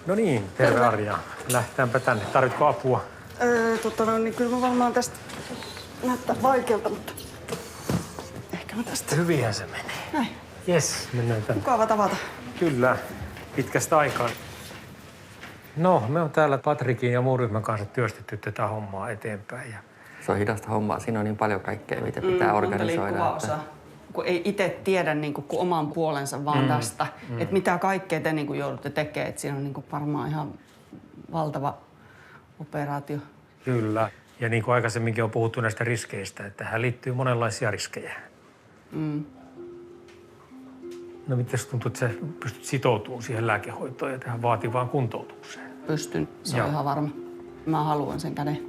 No niin, terve Arja. Lähdetäänpä tänne. Tarvitko apua? Niin kyllä mä varmaan tästä näyttää vaikealta, mutta ehkä mä tästä. Hyvinhän se menee. Näin. Jes, mennään tänne. Mukava tavata. Kyllä, pitkästä aikaa. No, me on täällä Patrikin ja muun ryhmän kanssa työstetty tätä hommaa eteenpäin. Se on hidasta hommaa. Siinä on niin paljon kaikkea, mitä pitää organisoida. Että... Kun ei itse tiedä niin kuin oman puolensa vaan tästä, että mitä kaikkea te niin kuin joudutte tekemään. Että siinä on niin kuin varmaan ihan valtava operaatio. Kyllä. Ja niin kuin aikaisemminkin on puhuttu näistä riskeistä, että tähän liittyy monenlaisia riskejä. No miten tuntuu, että sä pystyt sitoutumaan siihen lääkehoitoon ja tähän vaativaan kuntoutukseen? Pystyn, se on ihan varma. Mä haluan sen käden.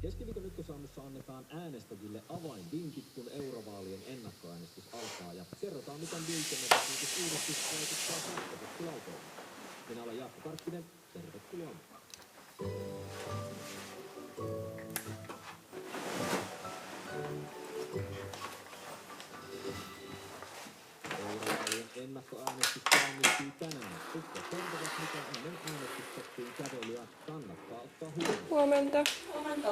Keskiviikon ykkösaamussa annetaan äänestäjille avainvinkit, kun eurovaalien ennakkoäänestys alkaa ja kerrotaan, miten liikennevakuutusuudistus vaikuttaa sähköpotkulautoihin. Minä olen Jaakko Karkkinen, tervetuloa mukaan. Eurovaalien ennakkoäänestys käynnistyy tänään. Tutkijat kertovat, miten ennen äänestystettiin kävelyä kannattaa ottaa huomioon. Huomenta. Huomenta.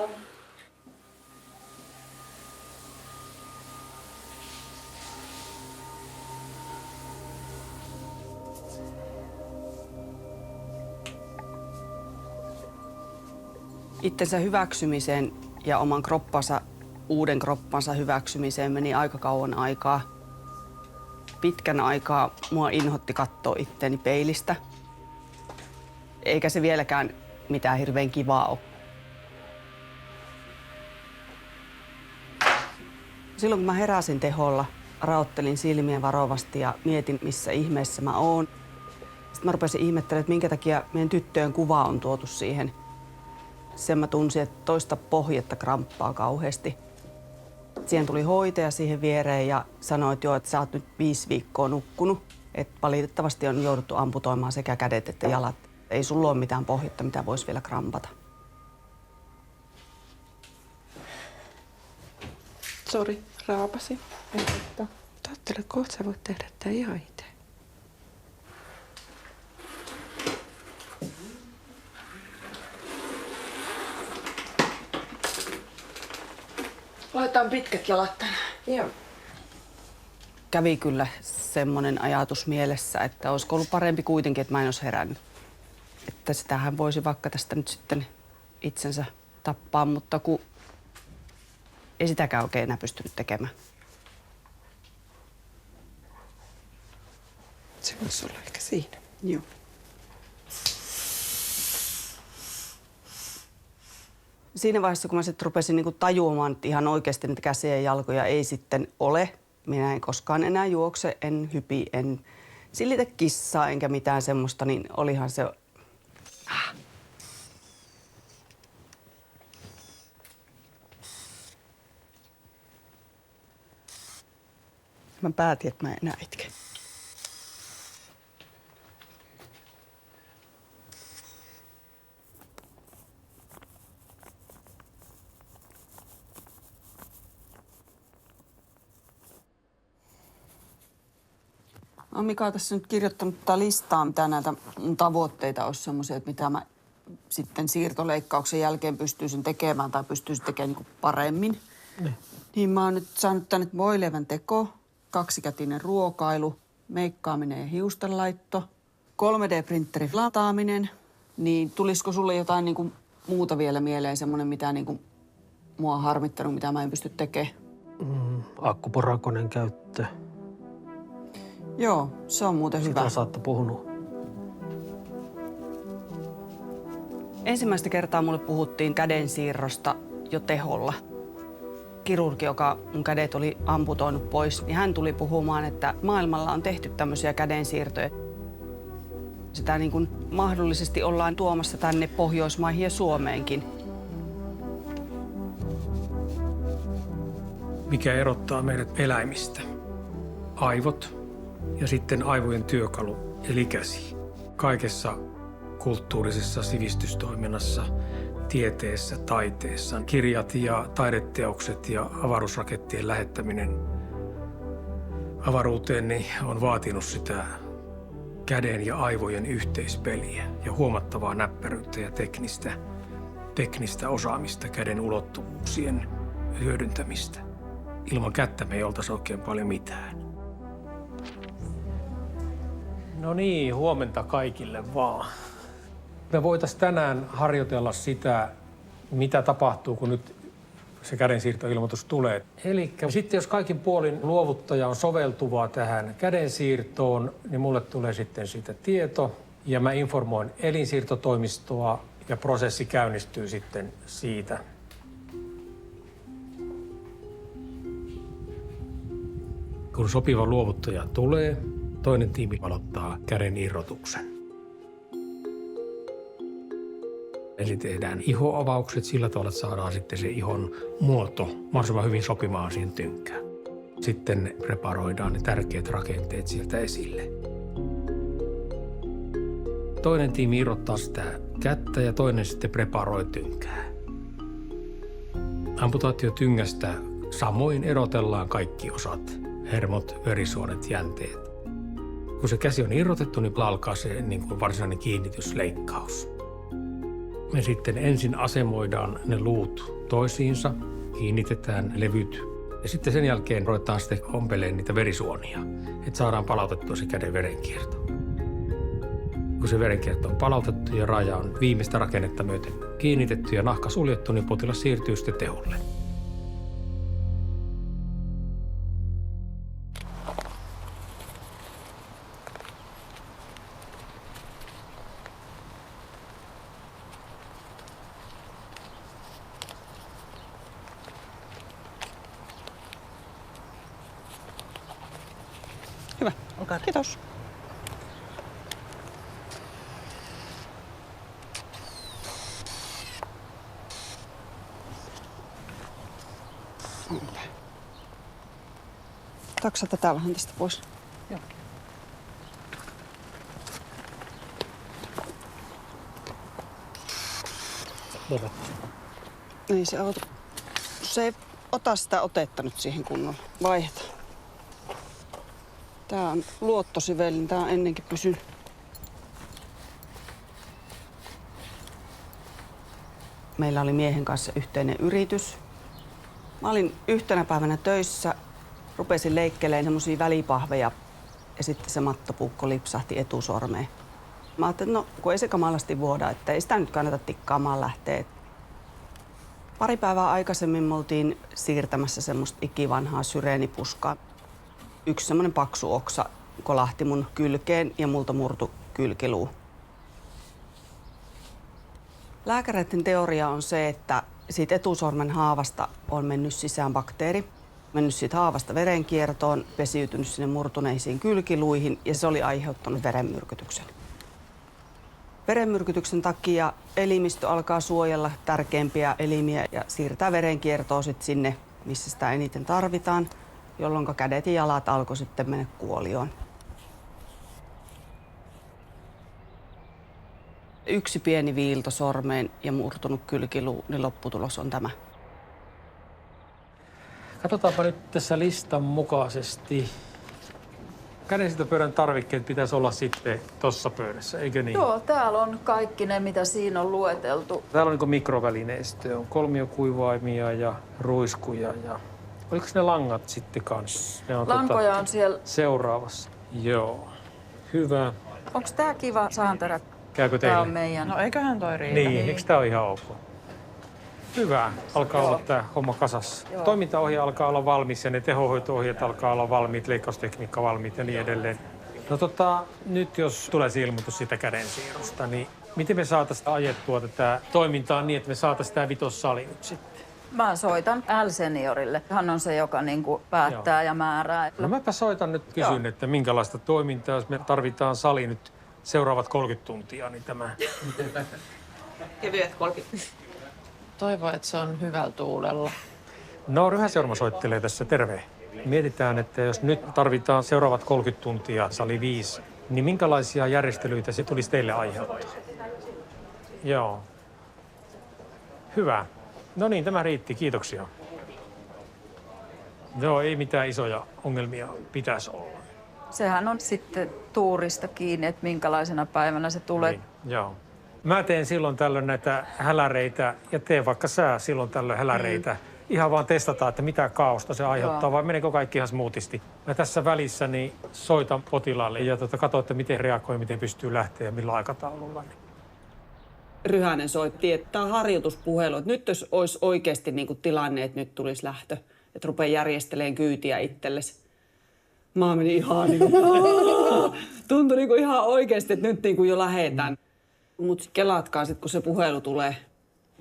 Itsensä hyväksymiseen ja oman kroppansa, uuden kroppansa hyväksymiseen meni aika kauan aikaa. Pitkän aikaa mua inhotti katsoa itteeni peilistä. Eikä se vieläkään mitään hirveän kivaa ole. Silloin kun mä heräsin teholla, raottelin silmiä varovasti ja mietin, missä ihmeessä mä oon. Sitten mä rupesin ihmettelemään, että minkä takia meidän tyttöjen kuva on tuotu siihen. Sen mä tunsin, että toista pohjetta kramppaa kauheasti. Siihen tuli hoitaja siihen viereen ja sanoi, että joo, että sä oot nyt 5 viikkoa nukkunut. Että valitettavasti on jouduttu amputoimaan sekä kädet että jalat. Ei sulla ole mitään pohjetta, mitä voisi vielä krampata. Sori, raapasin. Tottele, kohta sä voit tehdä tää ihan itse. Laitetaan pitkät jalat tänään. Joo. Kävi kyllä semmoinen ajatus mielessä, että olisiko ollut parempi kuitenkin, että mä en olisi herännyt. Että sitähän voisi vaikka tästä nyt sitten itsensä tappaa, mutta kun ei sitäkään oikein enää pystynyt tekemään. Se voisi olla ehkä siinä. Joo. Siinä vaiheessa, kun mä sitten rupesin niinku tajuamaan, että ihan oikeasti niitä käsiä ja jalkoja ei sitten ole. Minä en koskaan enää juokse, en hypi, en sillitä kissaa enkä mitään semmoista, niin olihan se... Mä päätin, että mä en enää itke. Mä oon Mika tässä nyt kirjoittanut tätä listaa, mitä näitä mun tavoitteita olisi semmoisia, että mitä mä sitten siirtoleikkauksen jälkeen pystyisin tekemään tai pystyisin tekemään niin kuin paremmin. Niin mä oon nyt saanut tänne voileivän teko, 2-kätinen ruokailu, meikkaaminen ja hiustenlaitto, 3D-printerin lataaminen. Niin tulisiko sulle jotain niin kuin muuta vielä mieleen, semmoinen mitä niin kuin mua on harmittanut, mitä mä en pysty tekemään? Akkuporakoneen käyttö. Joo, se on muuten hyvä. Sitä saatte puhunut. Ensimmäistä kertaa mulle puhuttiin kädensiirrosta jo teholla. Kirurgi, joka mun kädet oli amputoinut pois, niin hän tuli puhumaan, että maailmalla on tehty tämmöisiä kädensiirtoja. Sitä niin kuin mahdollisesti ollaan tuomassa tänne Pohjoismaihin ja Suomeenkin. mikä erottaa meidät eläimistä. Aivot ja sitten aivojen työkalu, eli käsi. Kaikessa kulttuurisessa sivistystoiminnassa, tieteessä, taiteessa, kirjat ja taideteokset ja avaruusrakettien lähettäminen avaruuteen niin on vaatinut sitä käden ja aivojen yhteispeliä ja huomattavaa näppäryyttä ja teknistä osaamista, käden ulottuvuuksien hyödyntämistä. Ilman kättä me ei oltaisi oikein paljon mitään. No niin, huomenta kaikille vaan. Me voitaisiin tänään harjoitella sitä, mitä tapahtuu, kun nyt se kädensiirtoilmoitus tulee. Eli sitten jos kaikin puolin luovuttaja on soveltuvaa tähän kädensiirtoon, niin mulle tulee sitten siitä tieto ja mä informoin elinsiirtotoimistoa ja prosessi käynnistyy sitten siitä. Kun sopiva luovuttaja tulee, toinen tiimi aloittaa käden irrotuksen. Eli tehdään ihoavaukset sillä tavalla, että saadaan sitten se ihon muoto mahdollisimman hyvin sopimaan siihen tynkään. Sitten preparoidaan ne tärkeät rakenteet sieltä esille. Toinen tiimi irrottaa sitä kättä ja toinen sitten preparoi tynkää. Amputaatiotyngästä samoin erotellaan kaikki osat, hermot, verisuonet, jänteet. Kun se käsi on irrotettu, niin alkaa se niin kuin varsinainen kiinnitysleikkaus. Me sitten ensin asemoidaan ne luut toisiinsa, kiinnitetään levyt ja sitten sen jälkeen ruvetaan sitten ompeleen niitä verisuonia, että saadaan palautettua se käden verenkierto. Kun se verenkierto on palautettu ja raja on viimeistä rakennetta myöten kiinnitetty ja nahka suljettu, niin potilas siirtyy sitten teholle. Hyvä. Olkaa kiitos. Taksa tätä vähän tästä pois. Joo. Ei se auto. Se ei ota sitä otetta nyt siihen kunnolla. Vaihdetaan. Tää on luottosivelin. Tää on ennenkin pysynyt. Meillä oli miehen kanssa yhteinen yritys. Mä olin yhtenä päivänä töissä. Rupesin leikkelemään semmosia välipahveja ja sitten se mattopuukko lipsahti etusormeen. Mä ajattelin, että no kun ei se kamalasti vuoda, että ei sitä nyt kannata tikkaamaan lähteä. Pari päivää aikaisemmin me oltiin siirtämässä semmoista ikivanhaa syreenipuskaa. Yksi semmoinen paksu oksa kolahti mun kylkeen ja multa murtu kylkiluu. Lääkäreiden teoria on se, että siitä etusormen haavasta on mennyt sisään bakteeri. Mennyt siitä haavasta verenkiertoon, pesiytynyt sinne murtuneisiin kylkiluihin ja se oli aiheuttanut verenmyrkytyksen. Verenmyrkytyksen takia elimistö alkaa suojella tärkeimpiä elimiä ja siirtää verenkiertoa sitten sinne, missä sitä eniten tarvitaan, jolloin kädet ja jalat alkoi sitten mennä kuolioon. Yksi pieni viilto sormeen ja murtunut kylkiluu, niin lopputulos on tämä. Katsotaanpa nyt tässä listan mukaisesti. Kädensiirtopöydän tarvikkeet pitäisi olla sitten tuossa pöydässä, eikö niin? Joo, täällä on kaikki ne, mitä siinä on lueteltu. Täällä on niin mikrovälineistöä, on kolmiokuivaimia ja ruiskuja ja... Oliko ne langat sitten kanssa? Ne on Lankoja on siellä. Seuraavassa. Joo. Hyvä. Onko tää kiva sahanterä? Käykö Tää teille? on meidän. No eiköhän toi riitä. Niin, eikö tää ole ihan ok? Hyvä. Alkaa olla tää homma kasassa. Joo. Toimintaohje alkaa olla valmis ja ne tehohoito-ohjeet alkaa olla valmiit, leikkaustekniikka valmiit ja niin edelleen. No nyt jos tulee se ilmoitus siitä kädensiirrosta, niin miten me saataisiin ajettua tätä toimintaa niin, että me saataisiin tämä vitossali nyt sitten? Mä soitan L-seniorille. Hän on se, joka niinku päättää ja määrää. No mäpä soitan nyt, kysyn, että minkälaista toimintaa, jos me tarvitaan sali nyt seuraavat 30 tuntia, niin tämä... Kevyet 30. Toivon, että se on hyvällä tuulella. No, Ryhäseurama soittelee tässä, terve. Mietitään, että jos nyt tarvitaan seuraavat 30 tuntia, sali 5, niin minkälaisia järjestelyitä se tulisi teille aiheuttaa? Joo. Hyvä. No niin, tämä riitti. Kiitoksia. Joo, ei mitään isoja ongelmia pitäisi olla. Sehän on sitten tuurista kiinni, että minkälaisena päivänä se tulee. Niin, joo. Mä teen silloin tällöin näitä häläreitä ja teen vaikka sä silloin tällöin häläreitä. Ihan vaan testataan, että mitä kaaosta se aiheuttaa, Joo. vai meneekö kaikki ihan smoothisti. Mä tässä välissä niin soitan potilaalle ja katso, että miten reagoi, miten pystyy lähteä ja millä aikataululla. Ryhänen soitti, että tämä on harjoituspuhelu. Että nyt jos olisi oikeasti niin kuin tilanne, että nyt tulisi lähtö, että rupeaa järjestelemään kyytiä itsellesi. Mä menin ihan niin kuin, tuntui niin kuin ihan oikeasti, että nyt niin kuin jo lähetään. Mutta kelaatkaa sitten, kun se puhelu tulee.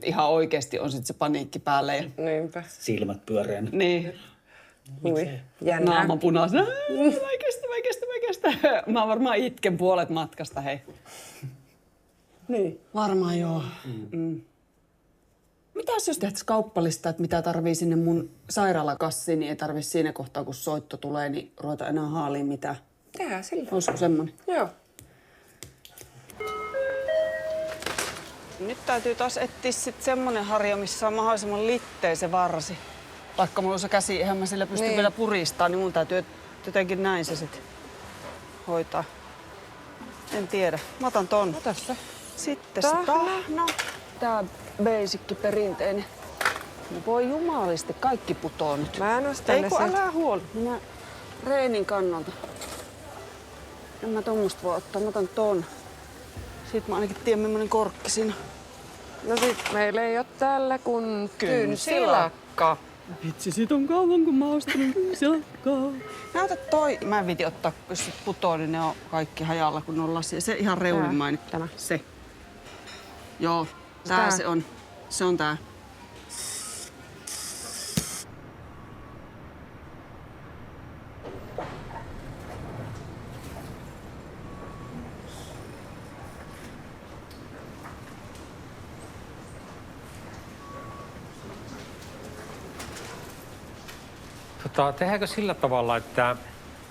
Ihan oikeasti on sitten se paniikki päälle. Ja... Niinpä. Silmät pyöreänä. Niin. Ui, jännää. Naama punaisena. Mä kestä. Mä varmaan itken puolet matkasta, hei. Niin. Varmaan joo. Mitäs jos tehtäisiin kauppalista, että mitä tarvii sinne mun sairaalakassiin, niin ei tarvii siinä kohtaa, kun soitto tulee, niin ruveta enää haaliin mitään. Tehdään sillä. Olisiko semmonen? Joo. Nyt täytyy taas etsiä sitten semmonen harja, missä on mahdollisimman litteä se varsi. Vaikka mulla on se käsi, eihän mä sillä pysty vielä puristaa, niin mun täytyy jotenkin näin se sitten hoitaa. En tiedä. Mä otan ton. Ota se. Sitten se tahna. Tää basic perinteinen. No voi jumalisti, kaikki putoo nyt. Mä nostan Ei ne kun sieltä. älä huoli. Minä reenin kannalta. En mä tommoista voi ottaa, mä otan ton. Sitten mä ainakin tiedän, millainen korkki siinä. No sit meillä ei oo täällä kun Kynsilakka. Vitsi, siitä on kauan, kun mä ostan kynsilakkaa. Näytä toi. Mä en viiti ottaa, jos sit putoo, niin ne on kaikki hajalla, kun on lasia. Se ihan reulimmainen. Tämä. Se. Joo, tää Tää. se on. Se on tää. Tehdäänkö sillä tavalla, että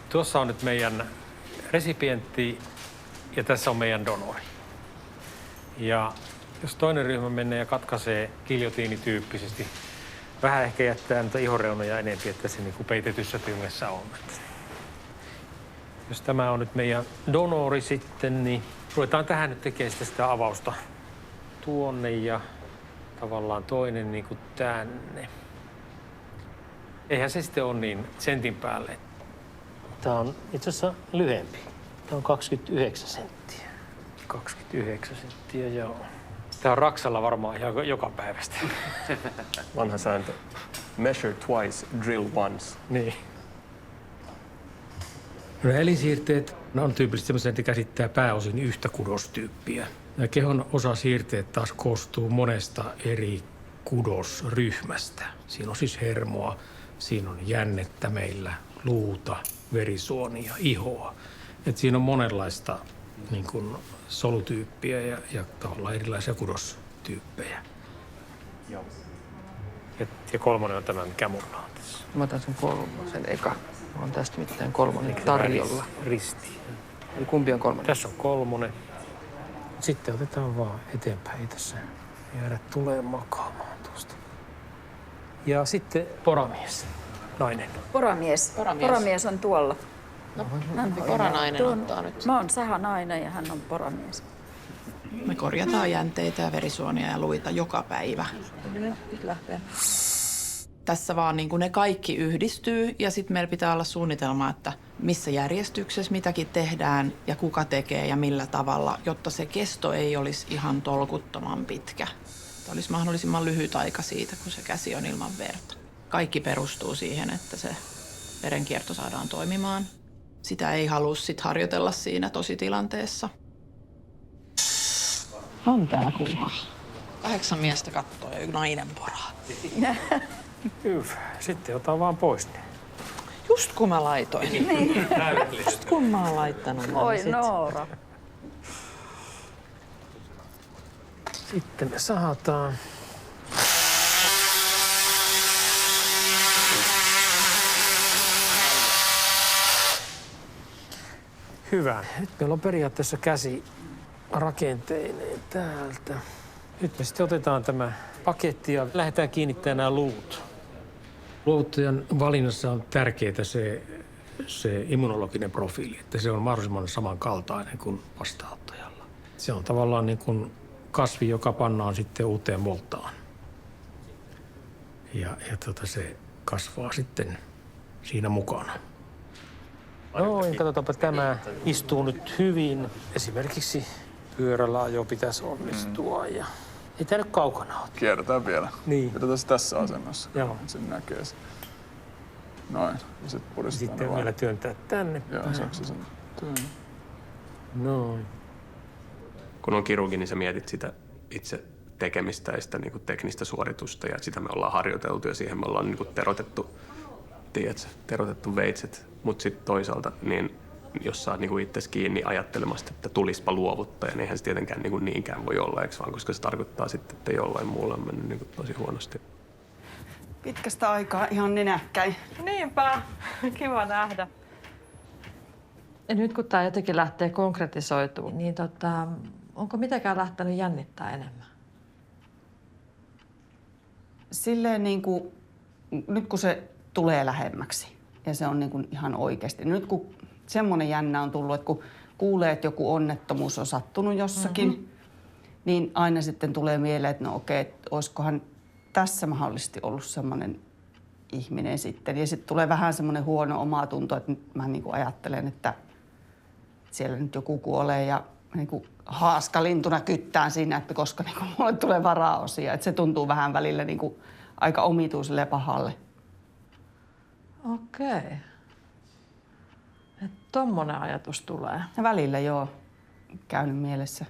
tuossa on nyt meidän resipientti ja tässä on meidän donori. Ja jos toinen ryhmä menee ja katkaisee giljotiinityyppisesti, vähän ehkä jättää niitä ihoreunoja enemmän, että se niin kuin peitetyssä tyngessä on. Jos tämä on nyt meidän donori sitten, niin ruvetaan tähän nyt tekemään sitä avausta tuonne ja tavallaan toinen niin kuin tänne. Eihän se sitten ole niin sentin päälle. Tämä on itse asiassa lyhempi. Tämä on 29 senttiä. 29 senttiä, joo. Tämä on Raksalla varmaan ihan joka päivästä. Vanha sääntö. Measure twice, drill once. Niin. No elinsiirteet on tyypillisesti sellaisia, että käsittää pääosin yhtä kudostyyppiä. Ja kehon osasiirteet taas koostuu monesta eri kudosryhmästä. Siinä on siis hermoa, siinä on jännettä meillä, luuta, verisuonia, ihoa. Et siinä on monenlaista niin kuin solutyyppiä ja tavallaan erilaisia kudostyyppejä. Joo. Ja kolmonen on tämä, mikä mulla on tässä. Mä otan sen kolmosen eka. Mä oon tästä mitään kolmonen tarjolla. Risti. Eli kumpi on kolmonen? Tässä on kolmonen. Sitten otetaan vaan eteenpäin. Ei tässä jäädä tulee makaamaan tuosta. Ja sitten poramies, nainen. Poramies. Poramies on tuolla. Poranainen ottaa nyt. Mä oon sahanainen ja hän on poramies. Me korjataan jänteitä ja verisuonia ja luita joka päivä. Nyt lähtee. Tässä vaan niin kuin ne kaikki yhdistyy ja sitten meillä pitää olla suunnitelma, että missä järjestyksessä mitäkin tehdään ja kuka tekee ja millä tavalla, jotta se kesto ei olisi ihan tolkuttoman pitkä. Että olisi mahdollisimman lyhyt aika siitä, kun se käsi on ilman verta. Kaikki perustuu siihen, että se verenkierto saadaan toimimaan. Sitä ei halua sit harjoitella siinä tositilanteessa. On tää kuva. 8 miestä kattoo ja 1 nainen poraa. Hyvä. Sitten otan vaan pois ne. Just kun mä laitoin. Just kun mä oon laittanut. Oi Noora. Sitten me sahataan. Hyvä. Nyt meillä on periaatteessa käsi rakenteineen täältä. Nyt me sitten otetaan tämä paketti ja lähdetään kiinnittämään nämä luut. Luovuttajan valinnassa on tärkeää se immunologinen profiili, että se on mahdollisimman samankaltainen kuin vastaanottajalla. Se on tavallaan niin kuin kasvi, joka pannaan sitten uuteen multaan. Ja se kasvaa sitten siinä mukana. Noin, katsotaanpa tämä istuu nyt hyvin. Esimerkiksi pyörällä ajo pitäisi onnistua ja ei tämä nyt kaukana ole. Kierretään vielä. Niin. Pidetään se tässä asennossa. Joo. Sen näkee se. Noin. Ja sitten puristetaan Sitten ne vielä vaan. työntää tänne Joo, päin. saako se sen työn? Noin. Kun on kirurgi, niin sä mietit sitä itse tekemistä ja sitä niin kuin teknistä suoritusta ja sitä me ollaan harjoiteltu ja siihen me ollaan niin kuin terotettu veitset. Mutta sitten toisaalta, niin jos sä oot niin itse kiinni ajattelemasta, että tulispa luovuttaja, niin eihän se tietenkään niin niinkään voi olla, eikö vaan, koska se tarkoittaa sitten, että jollain muulla on mennyt niin tosi huonosti. Pitkästä aikaa ihan nenäkkäin. Niinpä, kiva nähdä. Ja nyt kun tämä jotenkin lähtee konkretisoitumaan, niin onko mitenkään lähtenyt jännittää enemmän? Silleen niin kuin, nyt kun se tulee lähemmäksi ja se on niin kuin ihan oikeasti. Nyt kun semmoinen jännä on tullut, että kun kuulee, että joku onnettomuus on sattunut jossakin, niin aina sitten tulee mieleen, että no okei, että olisikohan tässä mahdollisesti ollut semmoinen ihminen sitten. Ja sitten tulee vähän semmoinen huono omatunto, että nyt mä niin kuin ajattelen, että siellä nyt joku kuolee ja niin kuin haaskalintuna kyttään siinä, että koska niin kuin mulle tulee varaosia. Että se tuntuu vähän välillä niin kuin aika omituiselle ja pahalle. Okei. Että tommonen ajatus tulee. Ja välillä joo, käynyt mielessä.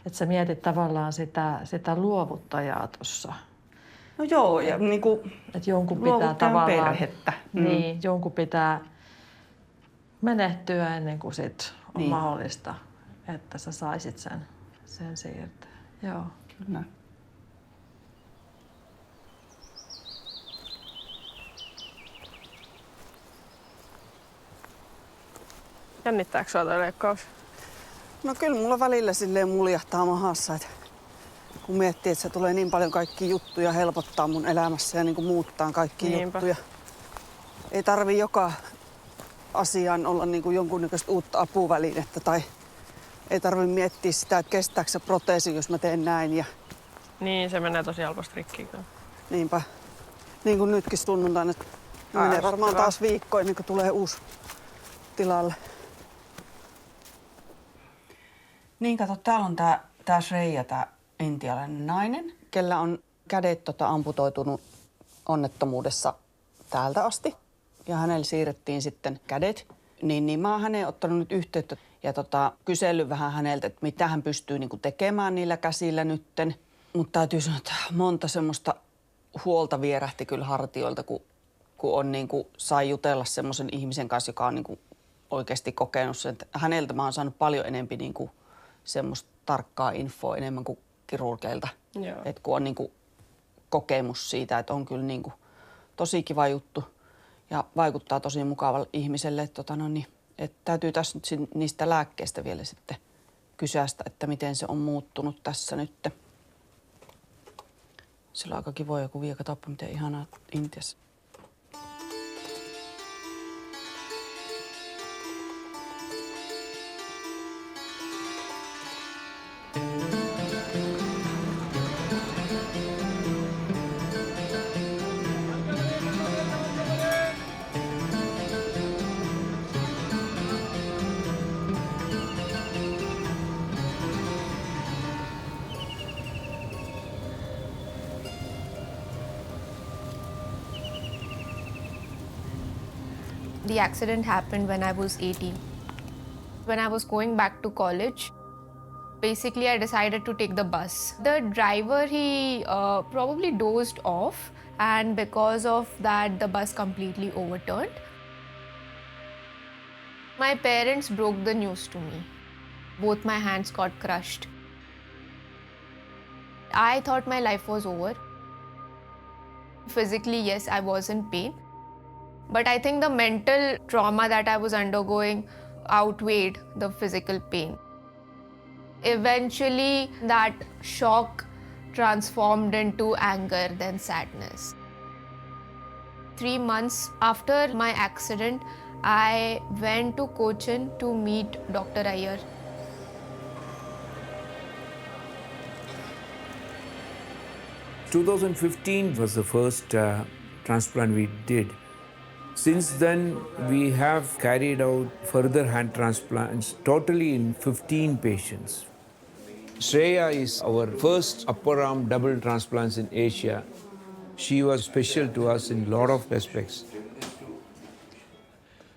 Että sä mietit tavallaan sitä luovuttajaa tuossa. No joo, ja niin kuin Että jonkun pitää luovuttajan tavallaan... perhettä. Niin, jonkun pitää menehtyä ennen kuin sit on Niin. mahdollista, että sä saisit sen siirtää. Joo. Kyllä. Jännittääkö sua toi leikkaus? No kyllä mulla välillä silleen muljahtaa mahassa, että kun miettii, että se tulee niin paljon kaikkia juttuja helpottaa mun elämässä ja niin kuin muuttaa kaikkia juttuja. Ei tarvi joka asiaan olla niin kuin jonkunnäköistä uutta apuvälinettä tai ei tarvi miettiä sitä, että kestääkö se proteesi, jos mä teen näin. Ja Niin, se menee tosi helposti rikkiin. niinpä, niin kuin nytkin sunnuntaina, että menee varmaan taas viikko ennen kuin tulee uusi tilalle. Niin kato, täällä on tää Shreya, tää intialainen nainen, kellä on kädet amputoitunut onnettomuudessa täältä asti. Ja hänelle siirrettiin sitten kädet. Niin mä oon häneen ottanut nyt yhteyttä ja kysellyt vähän häneltä, että mitä hän pystyy niinku tekemään niillä käsillä nytten. Mutta täytyy sanoa, että monta semmoista huolta vierähti kyllä hartioilta, kun on niinku, sai jutella semmoisen ihmisen kanssa, joka on niinku oikeasti kokenut sen. Häneltä mä oon saanut paljon enemmän niinku semmoista tarkkaa infoa enemmän kuin kirurgeilta. Et kun on niinku kokemus siitä, että on kyllä niinku tosi kiva juttu ja vaikuttaa tosi mukavalle ihmiselle. Että täytyy tässä nyt niistä lääkkeistä vielä sitten kysästä, että miten se on muuttunut tässä nyt. Sillä on aika kivoja kuvia, katsopa miten ihanaa Intiassa. The accident happened when I was 18. When I was going back to college, basically I decided to take the bus. The driver, he probably dozed off, and because of that, the bus completely overturned. My parents broke the news to me. Both my hands got crushed. I thought my life was over. Physically, yes, I was in pain. But I think the mental trauma that I was undergoing outweighed the physical pain. Eventually, that shock transformed into anger, then sadness. 3 months after my accident, I went to Cochin to meet Dr. Iyer. In 2015 was the first transplant we did. Since then, we have carried out further hand transplants, totally in 15 patients. Shreya is our first upper arm double transplants in Asia. She was special to us in a lot of respects.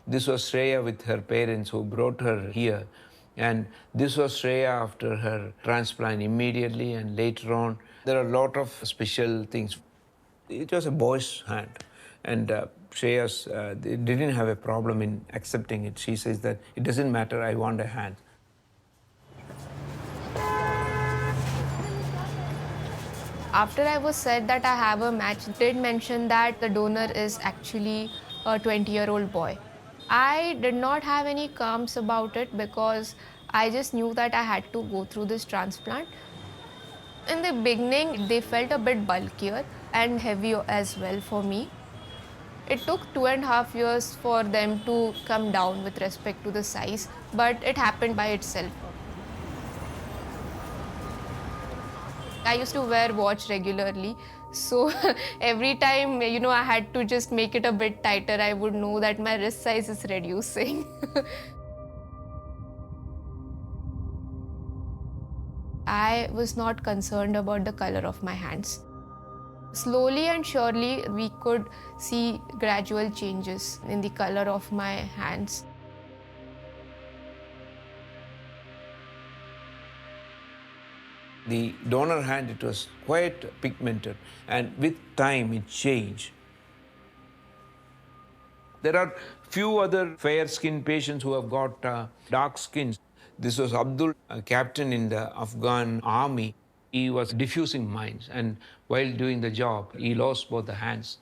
This was Shreya with her parents who brought her here. And this was Shreya after her transplant immediately and later on. There are a lot of special things. It was a boy's hand. And Shreya's didn't have a problem in accepting it. She says that it doesn't matter, I want a hand. After I was said that I have a match, did mention that the donor is actually a 20-year-old boy. I did not have any qualms about it because I just knew that I had to go through this transplant. In the beginning, they felt a bit bulkier and heavier as well for me. It took 2.5 years for them to come down with respect to the size, but it happened by itself. I used to wear watch regularly, so every time, I had to just make it a bit tighter, I would know that my wrist size is reducing. I was not concerned about the color of my hands. Slowly and surely, we could see gradual changes in the color of my hands. The donor hand, it was quite pigmented, and with time it changed. There are few other fair-skinned patients who have got dark skins. This was Abdul, a captain in the Afghan army. He was diffusing mines, and while doing the job, he lost both the hands.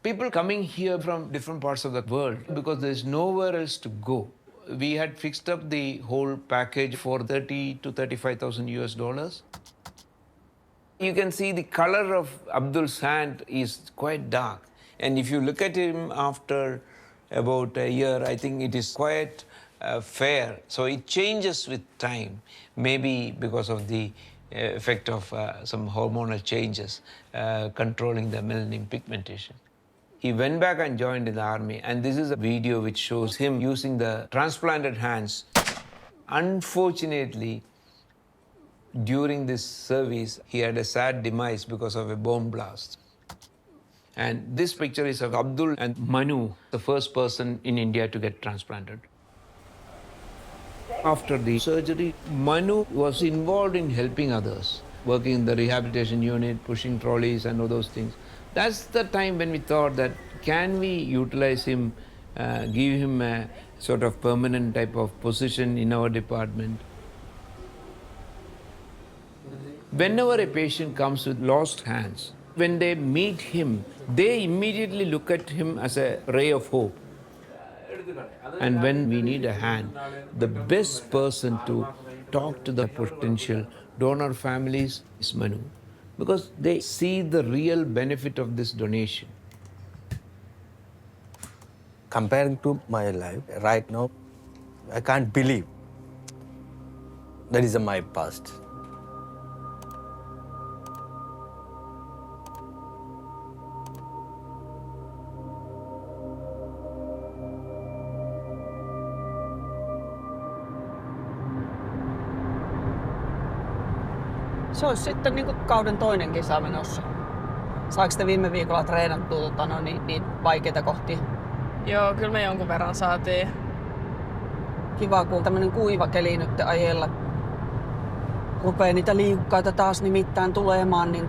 People coming here from different parts of the world because there's nowhere else to go. We had fixed up the whole package for $30,000 to $35,000 US. You can see the color of Abdul's hand is quite dark. And if you look at him after about a year, I think it is quite fair. So it changes with time, maybe because of the effect of some hormonal changes controlling the melanin pigmentation. He went back and joined in the army, and this is a video which shows him using the transplanted hands. Unfortunately, during this service, he had a sad demise because of a bomb blast. And this picture is of Abdul and Manu, the first person in India to get transplanted. After the surgery, Manu was involved in helping others, working in the rehabilitation unit, pushing trolleys and all those things. That's the time when we thought that can we utilize him, give him a sort of permanent type of position in our department. Whenever a patient comes with lost hands, when they meet him, they immediately look at him as a ray of hope. And when we need a hand, the best person to talk to the potential donor families is Manu, because they see the real benefit of this donation. Comparing to my life right now, I can't believe that is my past. Se olisi sitten niin kuin kauden toinen kesä menossa. Saiko te viime viikolla treenattua niin vaikeita kohtia? Joo, kyllä me jonkun verran saatiin. Kiva, kun tämmöinen kuiva keli nyt ajella. Rupeaa niitä liukkaita taas nimittäin tulemaan, niin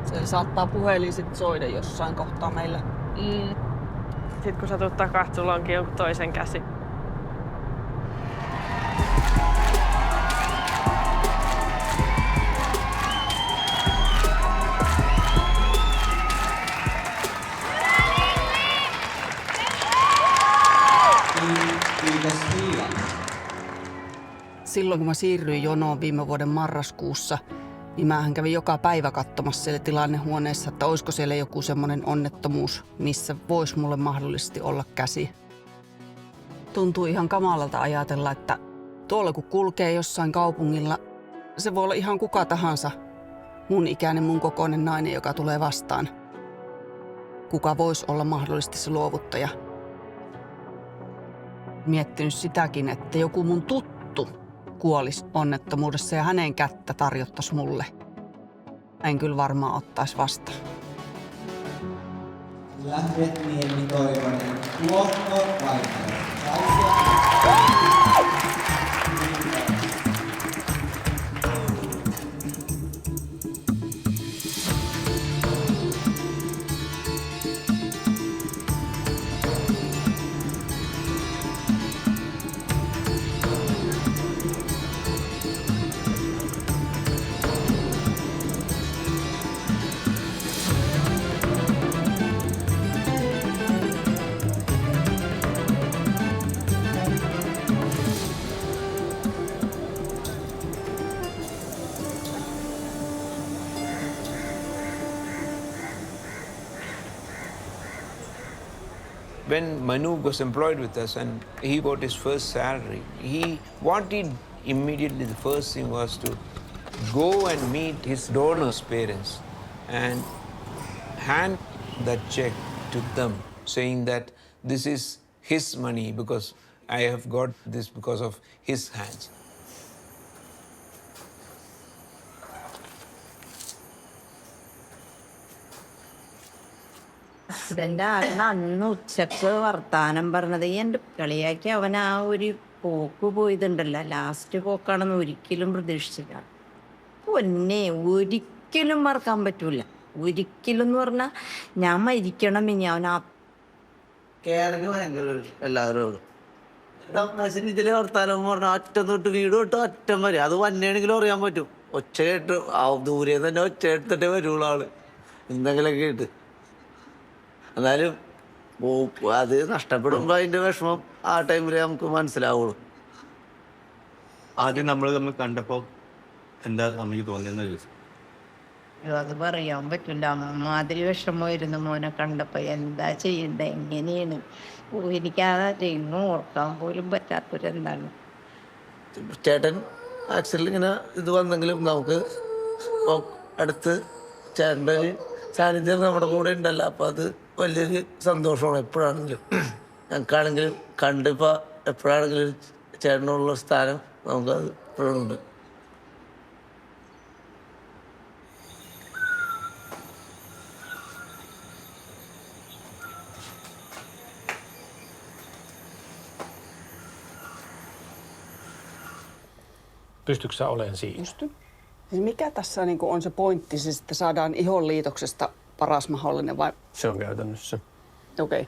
se saattaa puhelin sit soida jossain kohtaa meillä. Sitten kun sä tulet takaa, sulla onkin jonkun toisen käsi. Silloin kun mä siirryin jonoon viime vuoden marraskuussa, niin mähän kävin joka päivä katsomassa siellä tilannehuoneessa, että olisiko siellä joku semmoinen onnettomuus, missä voisi mulle mahdollisesti olla käsi. Tuntuu ihan kamalalta ajatella, että tuolla kun kulkee jossain kaupungilla, se voi olla ihan kuka tahansa, mun ikäinen, mun kokoinen nainen, joka tulee vastaan. Kuka voisi olla mahdollisesti se luovuttaja? Miettinyt sitäkin, että joku mun tuttu kuolisi onnettomuudessa ja hänen kättä tarjottaisi mulle. En kyllä varmaan ottaisi vastaan. Lähdet Niemi Toivonen, tuotto vaikea. When Manu was employed with us and he got his first salary, he wanted immediately, the first thing was to go and meet his donor's parents and hand that check to them, saying that this is his money because I have got this because of his hands. Husband അന്ന് ഉച്ചക്ക് വർത്താനം പറഞ്ഞത് എൻ്റെ കളിയാക്കി അവൻ ആ ഒരു പോക്ക് പോയതുണ്ടല്ലോ, ലാസ്റ്റ് പോക്കാണെന്ന് ഒരിക്കലും പ്രതീക്ഷിച്ചില്ല. പൊന്നെ ഒരിക്കലും മറക്കാൻ പറ്റൂല, ഒരിക്കലും എന്ന് പറഞ്ഞാൽ ഞാൻ മരിക്കണം. ഇനി അവൻ കേരള ഭയങ്കര എല്ലാവരോടും ഇതിലെ വർത്താനം പറഞ്ഞാൽ അറ്റം തൊട്ട് വീട് തൊട്ട് അറ്റം വരെ അത് വന്നെയാണെങ്കിലും അറിയാൻ പറ്റും. ഒച്ച കേട്ട് ദൂരെ തന്നെ ഒച്ച എടുത്തിട്ടേ വരുള്ളൂ ആള് എന്തെങ്കിലുമൊക്കെ കേട്ട്. എന്നാലും അത് നഷ്ടപ്പെടുമ്പോൾ അതിൻ്റെ വിഷമം ആ ടൈമിൽ നമുക്ക് മനസ്സിലാവുള്ളൂ. ആദ്യം നമ്മൾ തമ്മിൽ കണ്ടപ്പോൾ എന്താ നമുക്ക് തോന്നിയെന്ന് ചോദിച്ചു. അത് പറയാൻ പറ്റില്ല, മാതിരി വിഷമമായിരുന്നു മോനെ കണ്ടപ്പോൾ. എന്താ ചെയ്യണ്ടേ, എങ്ങനെയാണ് എനിക്കതൊന്നും ഓർക്കാൻ പോലും പറ്റാത്തൊരെന്താണ്. ചേട്ടൻ ആക്സിഡൻ്റ് ഇങ്ങനെ ഇത് വന്നെങ്കിലും നമുക്ക് അടുത്ത് ചേട്ടൻ്റെ സാന്നിധ്യം നമ്മുടെ കൂടെ ഉണ്ടല്ലോ, അപ്പം അത് വലിയൊരു സന്തോഷമാണ്. എപ്പോഴാണെങ്കിലും ഞങ്ങൾക്കാണെങ്കിലും കണ്ടിപ്പോൾ എപ്പോഴാണെങ്കിലും ചേട്ടനുള്ള സ്ഥാനം നമുക്കത് ഇപ്പോഴുണ്ട്. Pystytkö sä olemaan siinä? Pystyn. Mikä tässä on se pointti, siis, että saadaan ihon liitoksesta paras mahdollinen vai? Se on käytännössä. Okei.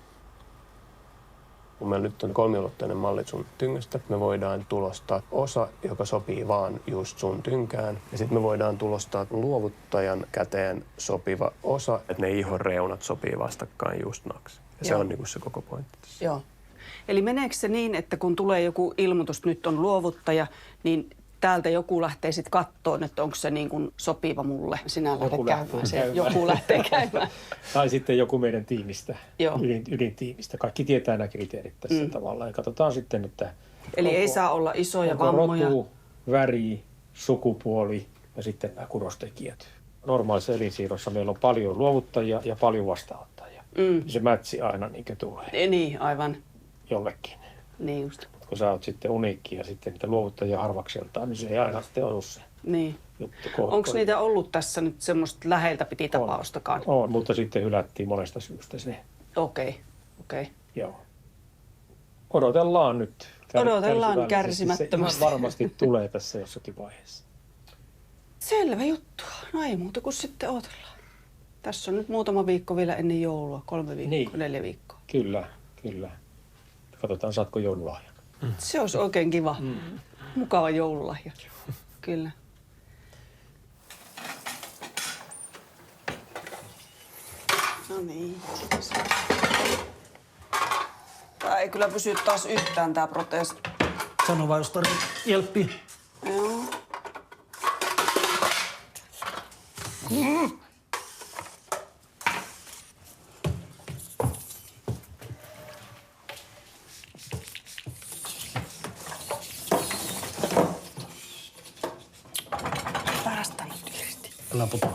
Kun meillä nyt on kolmiulotteinen malli sun tyngästä, me voidaan tulostaa osa, joka sopii vaan just sun tynkään. Ja sitten me voidaan tulostaa luovuttajan käteen sopiva osa, että ne ihon reunat sopii vastakkain just naks. Ja se on niinku se koko pointti tässä. Joo. Eli meneekö se niin, että kun tulee joku ilmoitus, että nyt on luovuttaja, niin täältä joku lähtee sitten kattoon, että onko se niin kuin sopiva mulle. Sinä lähdet käymään. Joku lähtee käymään. Tai sitten joku meidän tiimistä, ydintiimistä. Kaikki tietää nämä kriteerit tässä tavalla. Ja katsotaan sitten, että eli ei saa olla isoja vammoja. Rotu, väri, sukupuoli ja sitten nämä kudostekijät. Normaalissa elinsiirrossa meillä on paljon luovuttajia ja paljon vastaanottajia. Se mätsi aina niin kuin tulee. Niin, aivan. Jollekin. Niin just. Kun sä oot sitten uniikki ja sitten niitä luovuttajia harvakseltaan, niin se ei aina sitten ollut se niin juttu. Onko niitä ollut tässä nyt semmoista läheltä piti tapaustakaan? On, mutta sitten hylättiin monesta syystä se. Okei. Joo. Odotellaan nyt. Odotellaan kärsimättömästi. Se varmasti tulee tässä jossakin vaiheessa. Selvä juttu. No ei muuta kuin sitten odotellaan. Tässä on nyt muutama viikko vielä ennen joulua. 3 viikkoa, 4 viikkoa. Kyllä. Katsotaan, saatko joululahjan. Se olisi oikein kiva. Mukava joululahja. Kyllä. No niin. Tää ei kyllä pysy taas yhtään tää proteesi. Sano vaan, jos tarvitsee hjälppiä. Päästä nyt irti. Älä putu.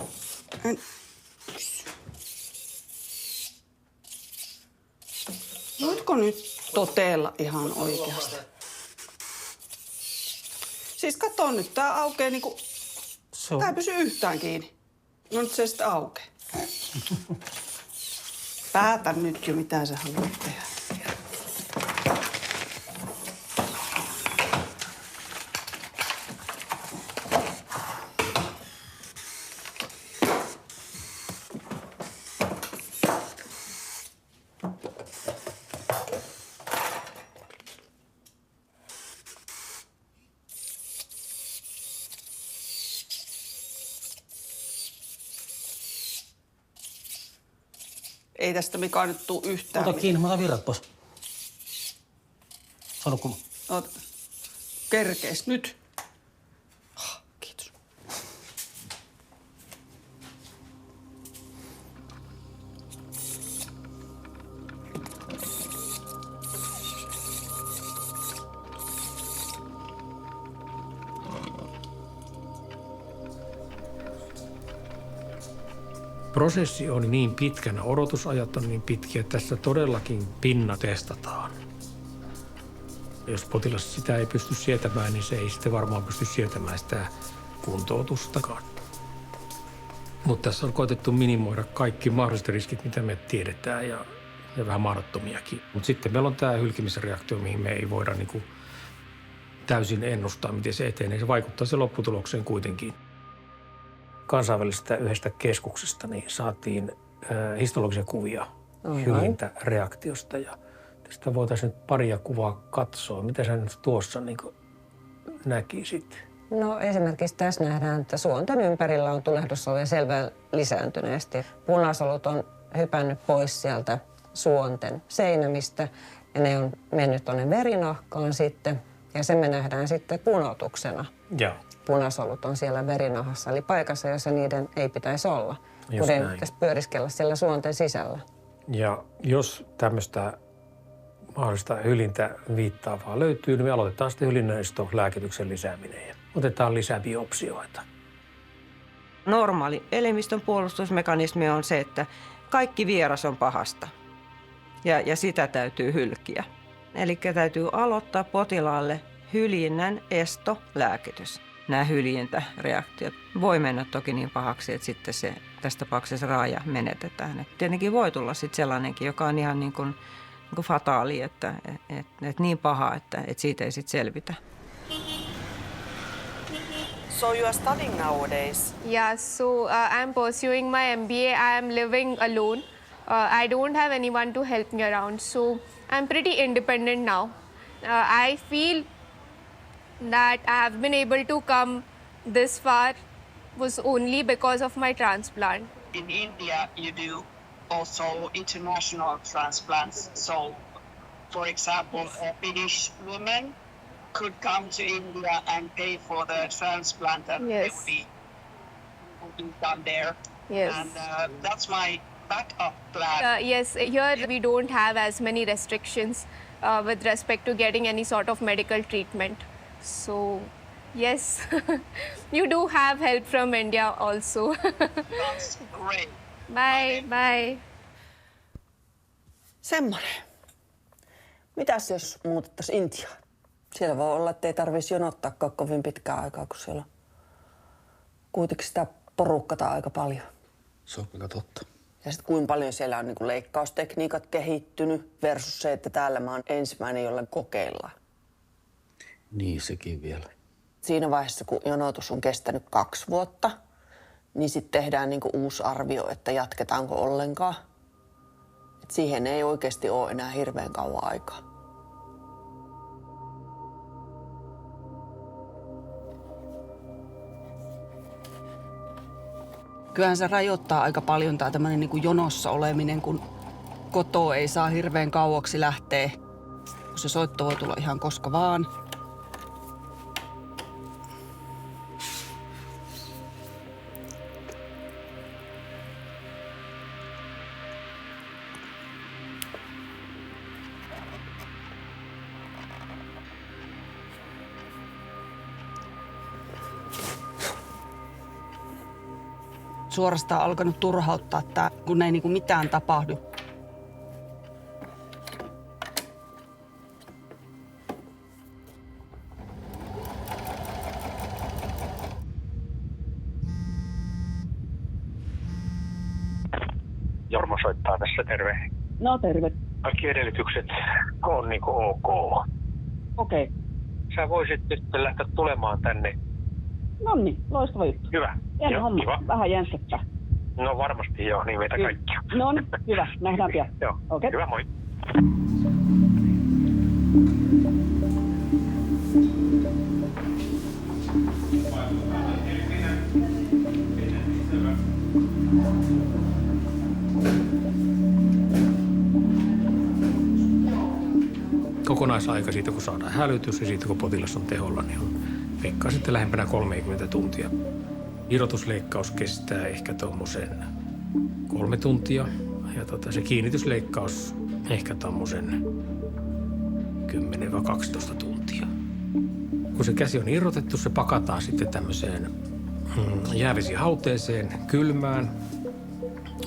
Voitko nyt totella ihan oikeasti? Siis katso nyt, tää aukeaa niinku... Tää ei pysy yhtään kiinni. No nyt se sitten aukeaa. Päätä nyt jo, mitä sä haluat tehdä. Ei tästä Mika nyt tuu yhtään. Ota kiinni, mä otan virrat pois. Sano kun... Ota. Kerkees nyt. Kiitos. Prosessi on niin pitkänä, odotusajat on niin pitkiä, että tässä todellakin pinna testataan. Jos potilas sitä ei pysty sietämään, niin se ei sitten varmaan pysty sietämään sitä kuntoutustakaan. Mutta tässä on koetettu minimoida kaikki mahdolliset riskit, mitä me tiedetään ja vähän mahdottomiakin. Mutta sitten meillä on tämä hylkimisreaktio, mihin me ei voida niinku täysin ennustaa, miten se etenee. Se vaikuttaa se lopputulokseen kuitenkin. Kansainvälisestä yhdestä keskuksesta niin saatiin histologisia kuvia hylintäreaktiosta ja tästä voitaisiin nyt paria kuvaa katsoa. Mitä sä nyt tuossa niin näkisit? No esimerkiksi tässä nähdään, että suonten ympärillä on tulehdusolue selvää lisääntyneesti. Punasolut on hypännyt pois sieltä suonten seinämistä ja ne on mennyt tuonne verinahkaan sitten ja se me nähdään sitten punotuksena. Joo. Punasolut on siellä verinahassa, eli paikassa, jossa niiden ei pitäisi olla, kun ei pitäisi pyöriskellä siellä suonten sisällä. Ja jos tämmöistä mahdollista hylintäviittaavaa löytyy, niin me aloitetaan sitten hylinnäistolääkityksen lisääminen ja otetaan lisää biopsioita. Normaali elimistön puolustusmekanismi on se, että kaikki vieras on pahasta ja sitä täytyy hylkiä. Eli täytyy aloittaa potilaalle hyljinän estolääkitys. Nämä hyljintäreaktiot voi mennä toki niin pahaksi, että sitten se tässä tapauksessa raaja menetetään. Et tietenkin voi tulla sitten sellainenkin, joka on ihan niin kuin fataali, että niin paha, että siitä ei sitten selvitä. So you are studying nowadays? Yeah, so I'm pursuing my MBA. I am living alone. I don't have anyone to help me around, so I'm pretty independent now. I feel that I have been able to come this far was only because of my transplant. In India, you do also international transplants. So, for example, a Finnish woman could come to India and pay for the transplant and it would be done there. Yes. And that's my backup plan. Yes, here we don't have as many restrictions with respect to getting any sort of medical treatment. So, yes, you do have help from India also. That's great. Bye, bye. Semmoinen. Mitäs jos muutettaisiin Intiaan? Siellä voi olla, että ei tarvitsisi jonottaakaan kovin pitkää aikaa, kun siellä on kuitenkin sitä porukkaa aika paljon. Se on kyllä totta. Ja sitten kuinka paljon siellä on niinku leikkaustekniikat kehittynyt versus se, että täällä mä oon ensimmäinen, jolle kokeillaan. Niin, sekin vielä. Siinä vaiheessa, kun jonotus on kestänyt 2 vuotta, niin sitten tehdään niinku uusi arvio, että jatketaanko ollenkaan. Et siihen ei oikeasti ole enää hirveän kauan aikaa. Kyllähän se rajoittaa aika paljon tämä tämmöinen niinku jonossa oleminen, kun kotoa ei saa hirveän kauaksi lähteä. Kun se soitto voi tulla ihan koska vaan. suorastaan alkanut turhauttaa tää, kun ei niinku mitään tapahdu. Jorma soittaa tässä, terve. No terve. Kaikki edellytykset on niinku ok. Okei. Sä voisit nyt lähteä tulemaan tänne. Nonni, loistava juttu. Hyvä. Jännä homma. Kiva. Vähän jänskettää. No varmasti joo, niin meitä kaikkia. No niin, hyvä. Nähdään pian. Joo, Okei. hyvä, moi. Kokonaisaika siitä, kun saadaan hälytys ja siitä, kun potilas on teholla, niin on veikkaa sitten lähempänä 30 tuntia. Irrotusleikkaus kestää ehkä tuommoisen 3 tuntia ja se kiinnitysleikkaus ehkä tuommoisen 10-12 tuntia. Kun se käsi on irrotettu, se pakataan sitten tämmöiseen jäävesihauteeseen kylmään.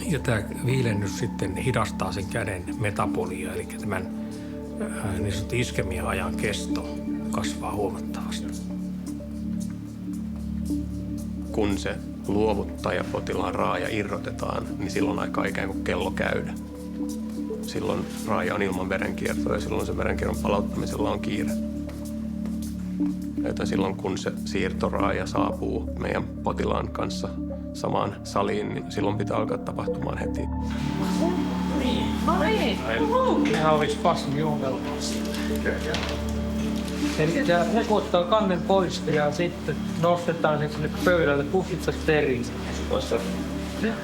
Ja tämä viilennys sitten hidastaa sen käden metabolia, eli tämän niin sanottu iskemia-ajan kesto kasvaa huomattavasti. Kun se luovuttajapotilaan raaja irrotetaan, niin silloin aikaa ikään kuin kello käydä. Silloin raaja on ilman verenkiertoa ja silloin se verenkierron palauttamisella on kiire. Joten silloin kun se siirtoraaja saapuu meidän potilaan kanssa samaan saliin, niin silloin pitää alkaa tapahtumaan heti. Nehän olisi passin ongelma. Eli sekoittaa kannen pois ja sitten nostetaan se sinne pöydälle puhdista steriin.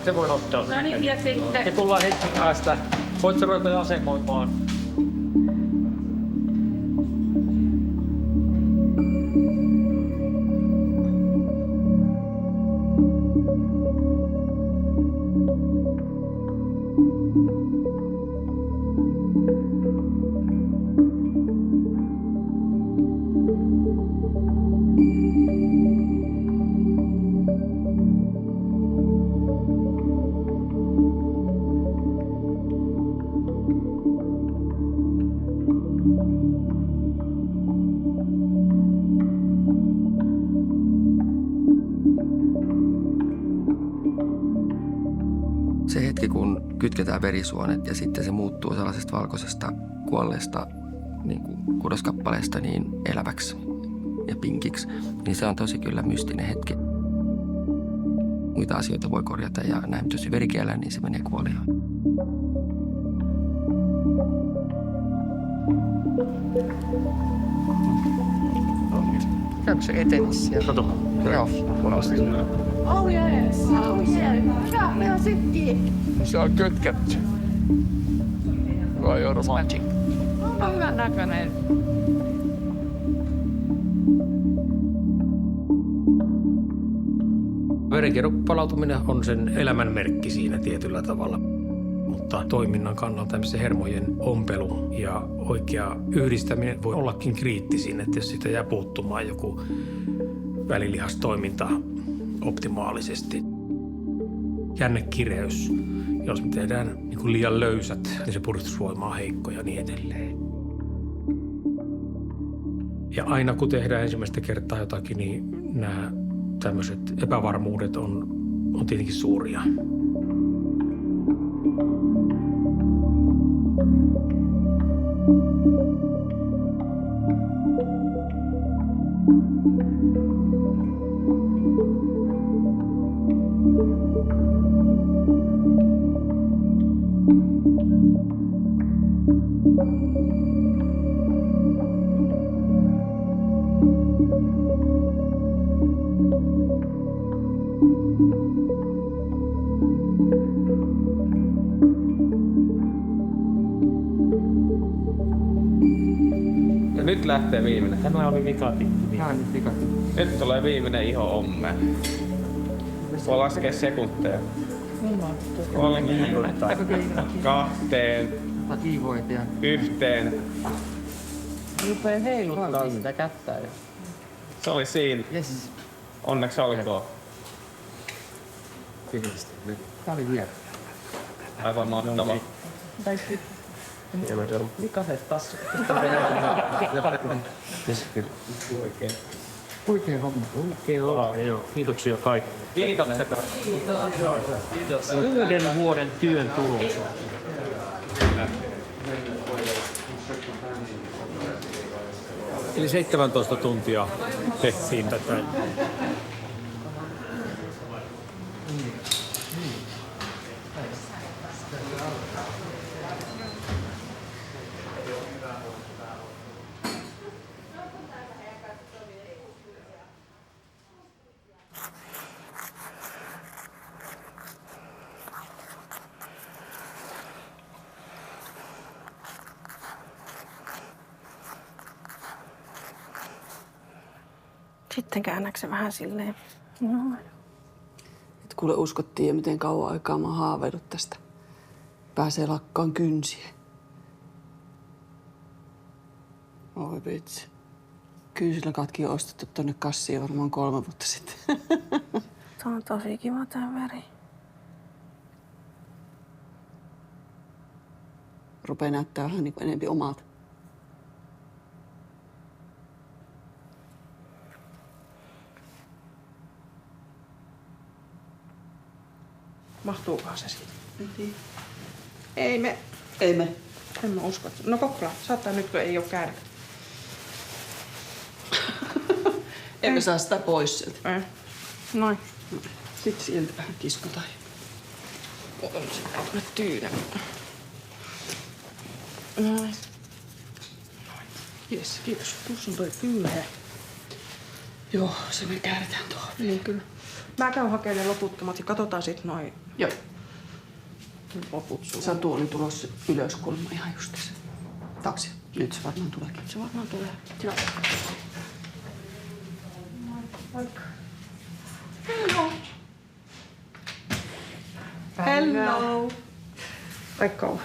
Se voi ottaa. No niin, ja sitten. Ja tullaan hetken päästä. Voit sä ruveta asemoimaan? Se hetki, kun kytketään verisuonet ja sitten se muuttuu sellaisesta valkoisesta kuolleesta niin kuin kudoskappaleesta niin eläväksi ja pinkiksi, niin se on tosi kyllä mystinen hetki. Muita asioita voi korjata ja näin, jos verikeellä, niin se menee kuolioon. Käykö se etenisi siellä? Kato. Joo. Oh yes. Oh yeah. Ja, me on sitten. Se on kytketty. Vai Jorma? Onpa hyvän näköinen. Verenkierron palautuminen on sen elämän merkki siinä tietyllä tavalla. Mutta toiminnan kannalta se hermojen ompelu ja oikea yhdistäminen voi ollakin kriittisin, että jos sitä jää puuttumaan joku välilihastoiminta optimaalisesti. Jännekireys, jos me tehdään niin kuin liian löysät, niin se puristusvoima on heikko ja niin edelleen. Ja aina kun tehdään ensimmäistä kertaa jotakin, niin nämä tämmöiset epävarmuudet on tietenkin suuria. Nyt lähtee viimeinen. Tämä oli vikati. Nyt tulee viimeinen iho omme. Voi laskea sekunteja. 3, 2, 1. Rupee heiluttaa sitä kättä. Se oli siinä. Yes. Onneksi olkoon. Tämä oli hieno. Aivan mahtavaa. Likaset tassut. Oikein homma. Joo. Kiitoksia kaikille. Kiitokset. Kiitos. 1 vuoden työn tulos. Eli 17 tuntia tehtiin tätä. Sitten käännätkö se vähän silleen? No. Et kuule uskottiin jo, miten kauan aikaa mä oon haaveillut tästä. Pääsee lakkaan kynsiä. Oi vitsi. Kynsilakatkin on ostettu tonne kassiin varmaan 3 vuotta sitten. Tää on tosi kiva tää väri. Rupee näyttää vähän niin kuin enempi omalta. Mahtuukohan se siitä? Ei me. En mä usko. No Kokkola, saattaa nyt, kun ei oo kärkä. Emme saa sitä pois sieltä. Noin. Sitten sieltä vähän kiskotaan. Otan tuonne tyynä. Noin. Jes, kiitos. Tuossa on toi pyyhe. Joo, se me kääritään tuohon. Niin kyllä. Mä käyn hakemaan ne loputtomat ja katsotaan sit noin. Joo. Loput sulle. Satu oli tulossa ylöskulma ihan justiinsa. Taksi. Nyt se varmaan tuleekin. Se varmaan tulee. Joo. Moikka. Hello. Hello. Vaikka on.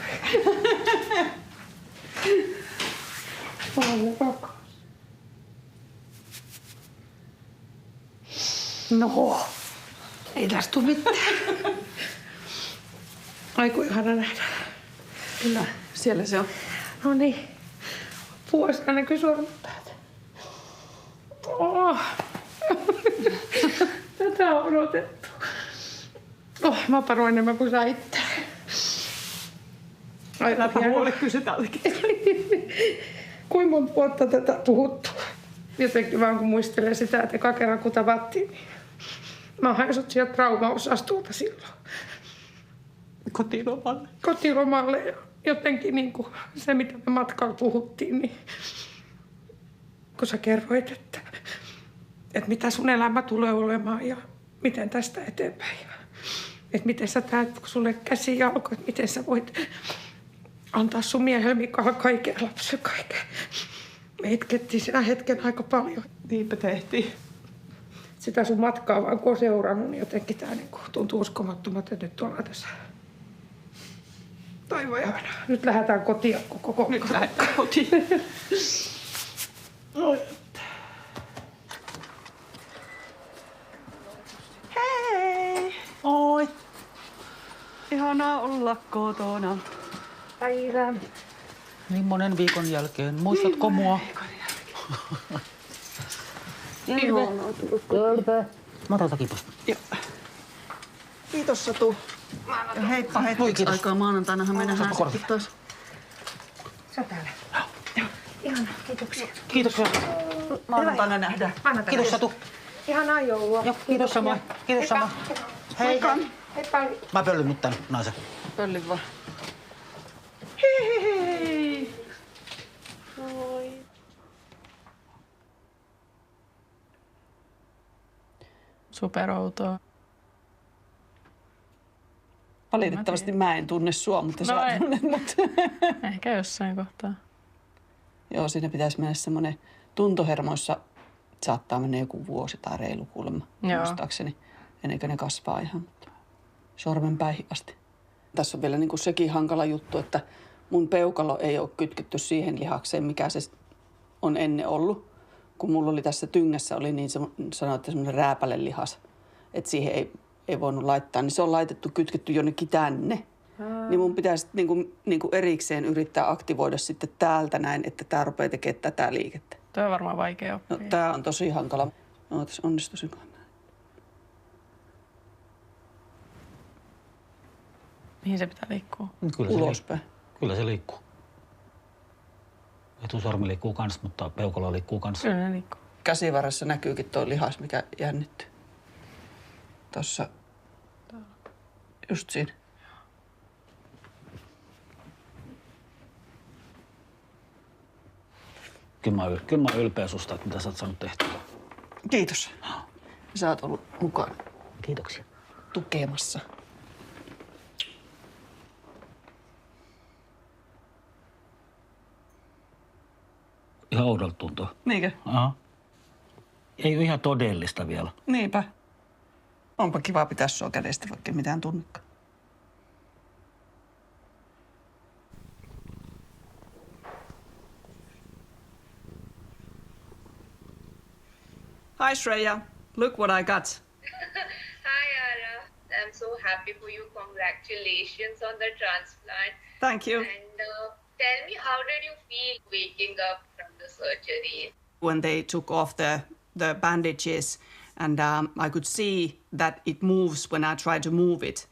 No, ei tästä tule mitään. Aiku ihana nähdä. Kyllä, siellä se on. No niin. Vuosia näkyy sormuttajat. Oh. Tätä on odotettu. Oh, mä paroin enemmän kuin sä itse. Äläpä mulle kysytä oikein. Kuinka monta vuotta tätä puhuttu? Jotenkin vaan kun muistelee sitä, että eka kerran kun tavattiin, niin mä hain sut sieltä traumaosastolta silloin. Kotilomalle. Kotilomalle ja jotenkin niin kuin se, mitä me matkalla puhuttiin, niin kun sä kerroit, että mitä sun elämä tulee olemaan ja miten tästä eteenpäin. Että miten sä täät, kun sulle käsi jalko, että miten sä voit antaa sun miehelle Mikalle kaiken lapsen kaiken. Me itkettiin siinä hetken aika paljon. Niinpä tehtiin. Sitä sun matkaa vaan kun on seurannut, niin jotenkin tää niin tuntuu uskomattomalta, että nyt ollaan tässä taivaan. Nyt lähdetään kotiin, kun koko Nyt lähdetään kotiin. Hei! Oi! Ihanaa olla kotona. Päivä. Niin monen viikon jälkeen. Muistatko mua? Ihanaa tulla. Mä otan takin pois. Kiitos Satu. Ja heippa hetkeksi aikaa maanantainahan me nähdään sitten taas. Sä täällä. Joo. Ihana, kiitoksia. Kiitos. Maanantaina nähdään. Kiitos Satu. Ihanaa joulua. Joo, kiitos sama. Kiitos sama. Hei. Heippa. Mä pöllyn nyt tän naisen. Pöllin vaan. Hei. Moi. Superoutoa. Valitettavasti mä en tunne sua, mutta sä tunnet mut. Ehkä jossain kohtaa. Joo, siinä pitäisi mennä semmoinen tuntohermoissa, saattaa mennä joku vuosi tai reilu kuulemma, muistaakseni, ennen kuin ne kasvaa ihan, mutta sormenpäihin asti. Tässä on vielä niin kuin sekin hankala juttu, että mun peukalo ei ole kytketty siihen lihakseen, mikä se on ennen ollut. Kun mulla oli tässä tyngässä, oli niin sanotaan semmoinen rääpälelihas, että siihen ei ei voinut laittaa, niin se on kytketty jonnekin tänne. Niin mun pitää sitten niinku erikseen yrittää aktivoida sitten täältä näin, että tää rupeaa tekemään tätä liikettä. Tuo on varmaan vaikea oppia. No, tää on tosi hankala. Ootas, onnistuisinkohan näin? Mihin se pitää liikkua? Ulospäin. Kyllä se liikkuu. Etusormi liikkuu kans, mutta peukalo liikkuu kans. Kyllä ne liikkuu. Käsivarressa näkyykin tuo lihas, mikä jännittyy. Tossa. Just siinä. Kyllä mä oon ylpeä susta, että mitä sä oot saanut tehtyä. Kiitos. Sä oot ollut mukana. Kiitoksia. Tukemassa. Ihan oudolta tuntuu. Niinkö? Aha. Ei ole ihan todellista vielä. Niinpä. Onpa kiva pitää sua kädestä, vaikka mitään tunnekaan. Hi Shreya, look what I got. Hi Ara, I'm so happy for you. Congratulations on the transplant. Thank you. And tell me, how did you feel waking up from the surgery? When they took off the bandages and I could see that it moves when I try to move it.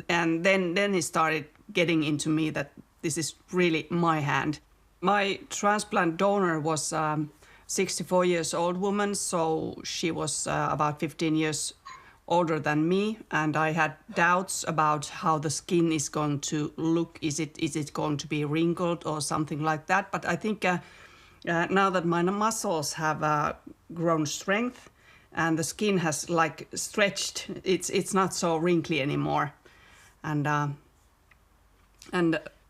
And then it started getting into me that this is really my hand. My transplant donor was 64 years old woman, so she was about 15 years older than me, and I had doubts about how the skin is going to look. Is it going to be wrinkled or something like that? But I think now that my muscles have grown strength and the skin has like stretched, it's not so wrinkly anymore, and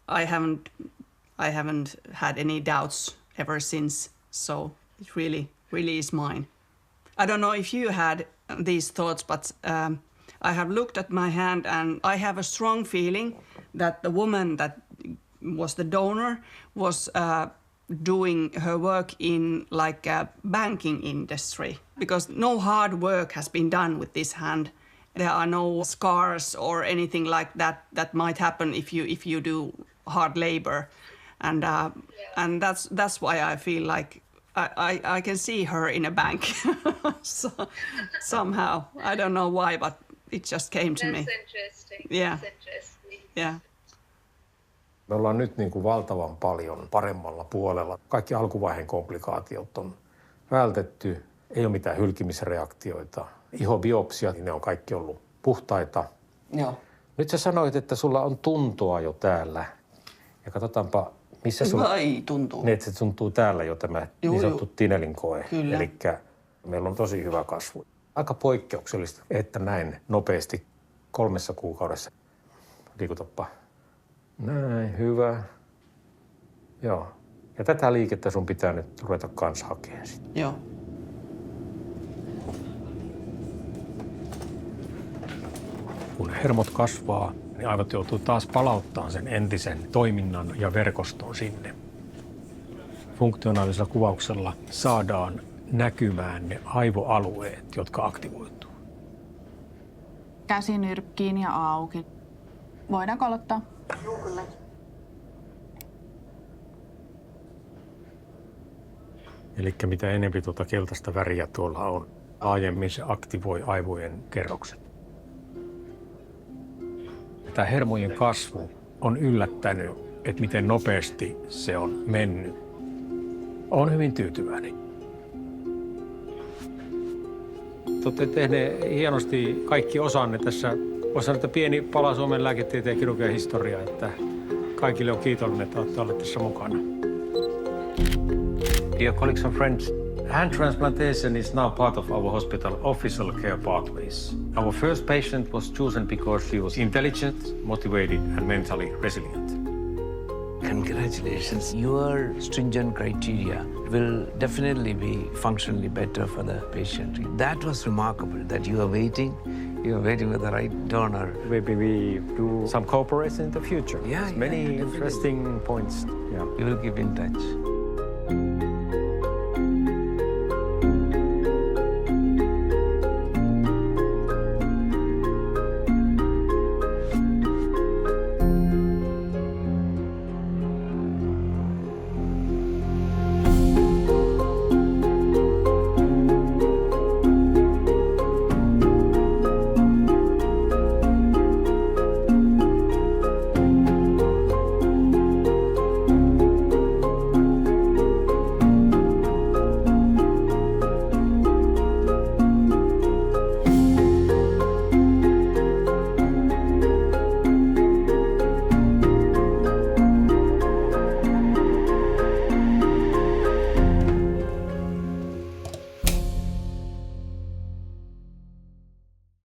I haven't had any doubts ever since. So it really is mine. I don't know if you had these thoughts, but I have looked at my hand and I have a strong feeling that the woman that was the donor was doing her work in like a banking industry, because no hard work has been done with this hand. There are no scars or anything like that might happen if you do hard labor, and that's why I feel like I can see her in a bank so, somehow. I don't know why, but it just came to me. That's interesting. Yeah. That's interesting. Yeah. Me ollaan nyt niin kuin valtavan paljon paremmalla puolella. Kaikki alkuvaiheen komplikaatiot on vältetty. Ei ole mitään hylkimisreaktioita. Ihobiopsiat, niin ne on kaikki ollut puhtaita. Joo. Nyt sä sanoit, että sulla on tuntoa jo täällä. Ja katsotaanpa, missä sulla... Ei tuntuu. Niin, että se tuntuu täällä jo tämä niin sanottu Tinelin koe. Kyllä. Elikkä meillä on tosi hyvä kasvu. Aika poikkeuksellista, että näin nopeasti 3 kuukaudessa. Liikutappa. Näin, hyvä. Joo. Ja tätä liikettä sun pitää nyt ruveta kans hakemaan sitten. Joo. Kun hermot kasvaa, niin aivot joutuu taas palauttamaan sen entisen toiminnan ja verkoston sinne. Funktionaalisella kuvauksella saadaan näkymään ne aivoalueet, jotka aktivoituu. Käsi nyrkkiin ja auki. Voidaanko aloittaa? Eli mitä enemmän tuota keltaista väriä tuolla on, laajemmin se aktivoi aivojen kerrokset. Tämä hermojen kasvu on yllättänyt, että miten nopeasti se on mennyt. Olen hyvin tyytyväinen. Te olette tehneet hienosti kaikki osanne tässä. Voisi sanoa, että pieni pala Suomen lääketieteen ja kirurgian historiaa, että kaikille on kiitollinen, että olette olleet tässä mukana. Dear colleagues and friends, hand transplantation is now part of our hospital official care pathways. Our first patient was chosen because she was intelligent, motivated and mentally resilient. Congratulations. Your stringent criteria will definitely be functionally better for the patient. That was remarkable that you are waiting for the right donor. Maybe we do some cooperation in the future. Yeah, There's many interesting points. Yeah. We will keep in touch.